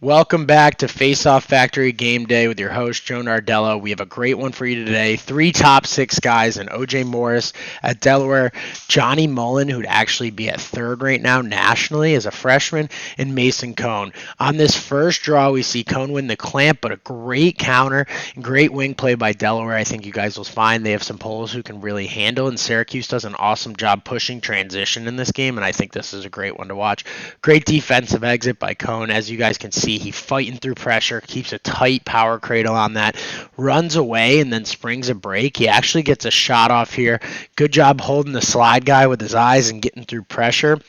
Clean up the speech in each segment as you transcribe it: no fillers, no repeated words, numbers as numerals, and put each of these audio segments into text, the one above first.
Welcome back to Face Off Factory Game Day with your host, Joe Nardella. We have a great one for you today. Three top six guys in OJ Morris at Delaware, Johnny Mullen, who'd actually be at third right now nationally as a freshman, and Mason Kohn. On this first draw, we see Kohn win the clamp, but a great counter and great wing play by Delaware. I think you guys will find they have some poles who can really handle, and Syracuse does an awesome job pushing transition in this game, and I think this is a great one to watch. Great defensive exit by Kohn. As you guys can see, he fighting through pressure, keeps a tight power cradle on that, runs away, and then springs a break. He actually gets a shot off here. Good job holding the slide guy with his eyes and getting through pressure.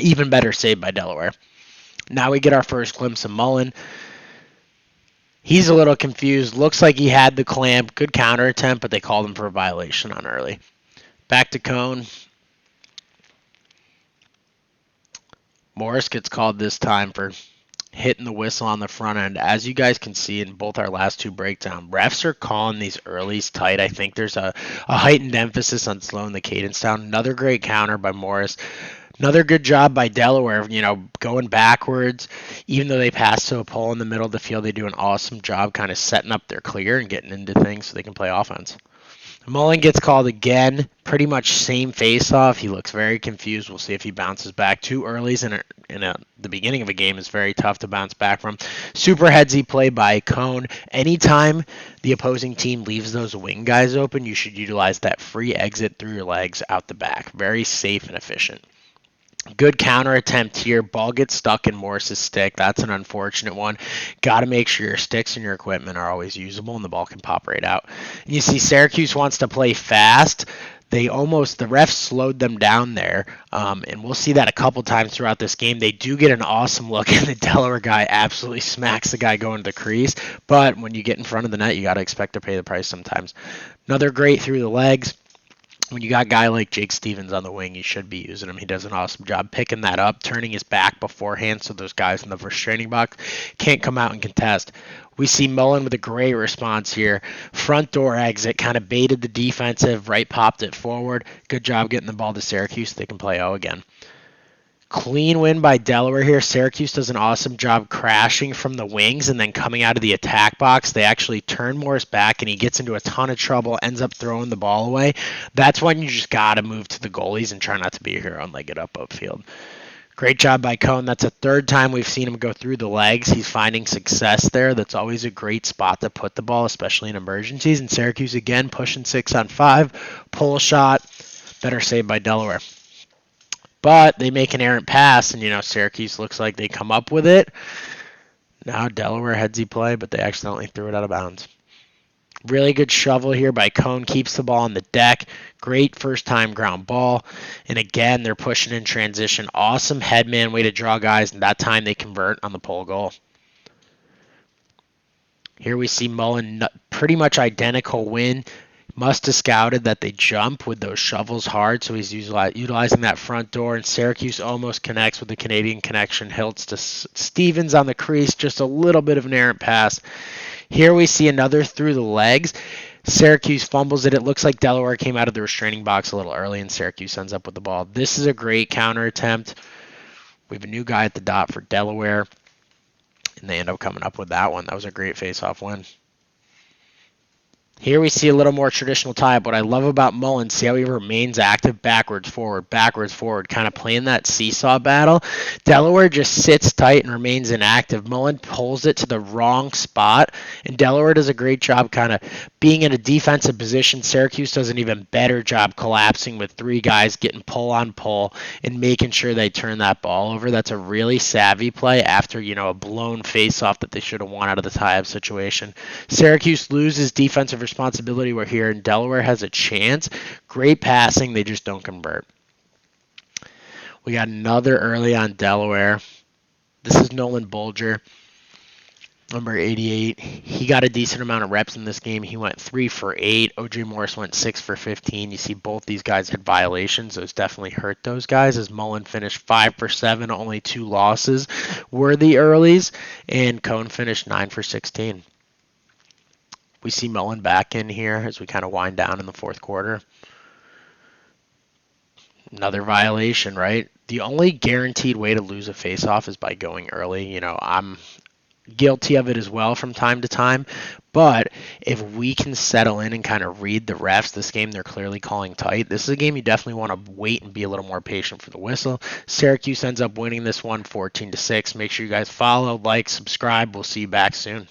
Even better save by Delaware. Now we get our first glimpse of Mullen. He's a little confused. Looks like he had the clamp. Good counter attempt, but they called him for a violation on early. Back to Kohn. Morris gets called this time for hitting the whistle on the front end. As you guys can see in both our last two breakdowns, refs are calling these earlies tight. I think there's a heightened emphasis on slowing the cadence down. Another great counter by Morris. Another good job by Delaware, going backwards. Even though they pass to a pole in the middle of the field, they do an awesome job kind of setting up their clear and getting into things so they can play offense. Mullen gets called again, pretty much same face-off. He looks very confused. We'll see if he bounces back. Two earlies in the beginning of a game is very tough to bounce back from. Super headsy play by Kohn. Anytime the opposing team leaves those wing guys open, you should utilize that free exit through your legs out the back. Very safe and efficient. Good counter attempt here. Ball gets stuck in Morris's stick. That's an unfortunate one. Got to make sure your sticks and your equipment are always usable and the ball can pop right out. And you see Syracuse wants to play fast. The refs slowed them down there, and we'll see that a couple times throughout this game. They do get an awesome look, and the Delaware guy absolutely smacks the guy going to the crease. But when you get in front of the net, you got to expect to pay the price sometimes. Another great through the legs. When you got a guy like Jake Stevens on the wing, you should be using him. He does an awesome job picking that up, turning his back beforehand so those guys in the restraining box can't come out and contest. We see Mullen with a great response here. Front door exit, kind of baited the defensive, right popped it forward. Good job getting the ball to Syracuse. They can play O again. Clean win by Delaware here. Syracuse does an awesome job crashing from the wings and then coming out of the attack box. They actually turn Morris back and he gets into a ton of trouble, ends up throwing the ball away. That's when you just got to move to the goalies and try not to be a hero and leg it up upfield. Great job by Kohn. That's the third time we've seen him go through the legs. He's finding success there. That's always a great spot to put the ball, especially in emergencies. And Syracuse again pushing 6-on-5. Pull shot. Better saved by Delaware. But they make an errant pass, and Syracuse looks like they come up with it. Now Delaware headsy play, but they accidentally threw it out of bounds. Really good shovel here by Kohn. Keeps the ball on the deck. Great first-time ground ball. And again, they're pushing in transition. Awesome headman way to draw guys, and that time they convert on the pole goal. Here we see Mullen, pretty much identical win. Must have scouted that they jump with those shovels hard, so he's utilizing that front door, and Syracuse almost connects with the Canadian connection. Hiltz to Stevens on the crease, just a little bit of an errant pass. Here we see another through the legs. Syracuse fumbles it. It looks like Delaware came out of the restraining box a little early, and Syracuse ends up with the ball. This is a great counter attempt. We have a new guy at the dot for Delaware, and they end up coming up with that one. That was a great face-off win. Here we see a little more traditional tie-up. What I love about Mullen, see how he remains active backwards, forward, kind of playing that seesaw battle. Delaware just sits tight and remains inactive. Mullen pulls it to the wrong spot, and Delaware does a great job kind of being in a defensive position. Syracuse does an even better job collapsing with three guys getting pull on pull and making sure they turn that ball over. That's a really savvy play after, a blown face-off that they should have won out of the tie-up situation. Syracuse loses defensive responsibility. We're here, and Delaware has a chance. Great passing. They just don't convert. We got another early on Delaware. This is Nolan Bolger, number 88. He got a decent amount of reps in this game. He went 3 for 8. OJ Morris went 6 for 15. You see both these guys had violations. Those definitely hurt those guys, as Mullen finished 5 for 7. Only 2 losses were the earlies, and Kohn finished 9 for 16. We see Mullen back in here as we kind of wind down in the fourth quarter. Another violation, right? The only guaranteed way to lose a face-off is by going early. I'm guilty of it as well from time to time. But if we can settle in and kind of read the refs, this game they're clearly calling tight. This is a game you definitely want to wait and be a little more patient for the whistle. Syracuse ends up winning this one 14-6. Make sure you guys follow, like, subscribe. We'll see you back soon.